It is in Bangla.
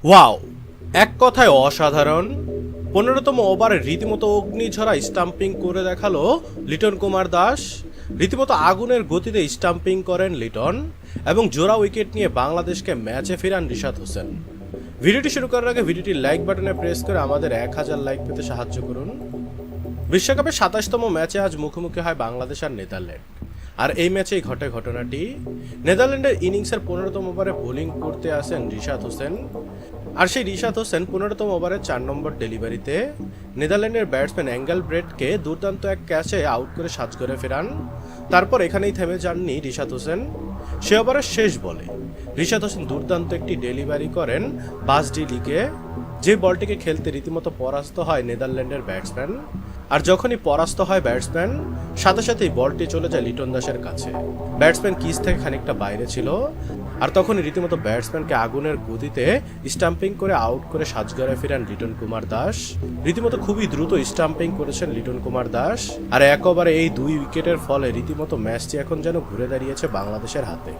ওয়াও, এক কথায় অসাধারণ। 15তম ওভারে রীতিমতো অগ্নিঝরা স্টাম্পিং করে দেখালো লিটন কুমার দাস। রীতিমতো আগুনের গতিতে স্টাম্পিং করেন লিটন এবং জোড়া উইকেট নিয়ে বাংলাদেশকে ম্যাচে ফেরান রিশাদ হোসেন। ভিডিওটি শুরু করার আগে ভিডিওটি লাইক বাটনে প্রেস করে আমাদের 1000 লাইক পেতে সাহায্য করুন। বিশ্বকাপের 27তম ম্যাচে আজ মুখোমুখি হয় বাংলাদেশ আর নেদারল্যান্ড। আর এই ম্যাচেই ঘটে ঘটনাটি। নেদারল্যান্ডের ইনিংসের 15তম ওভারে বোলিং করতে আসেন রিশাদ হোসেন। আর সেই রিশাদ হোসেন 15তম ওভারে 4 নম্বর ডেলিভারিতে নেদারল্যান্ডের ব্যাটসম্যান অ্যাঙ্গেল ব্রেডকে দুর্দান্ত এক ক্যাচে আউট করে সাজ করে ফেরান। তারপর এখানেই থেমে যাননি রিশাদ হোসেন। সে ওভারের শেষ বলে রিশাদ হোসেন দুর্দান্ত একটি ডেলিভারি করেন বাসডি লিগে, যে বলটিকে খেলতে রীতিমতো পরাস্ত হয় নেদারল্যান্ডের ব্যাটসম্যান। আর যখনই পরাস্ত হয় ব্যাটসম্যান, সাথে সাথেই বলটি চলে যায় লিটন দাসের কাছে। ব্যাটসম্যান কিস থেকে খানিকটা বাইরে ছিল, আর তখনই রীতিমতো ব্যাটসম্যানকে আগুনের গতিতে স্টাম্পিং করে আউট করে সাজঘরে ফেরান লিটন কুমার দাস। রীতিমতো খুবই দ্রুত স্টাম্পিং করেছেন লিটন কুমার দাস। আর একবারে এই 2 উইকেটের ফলে রীতিমতো ম্যাচটি এখন যেন ঘুরে দাঁড়িয়েছে বাংলাদেশের হাতে।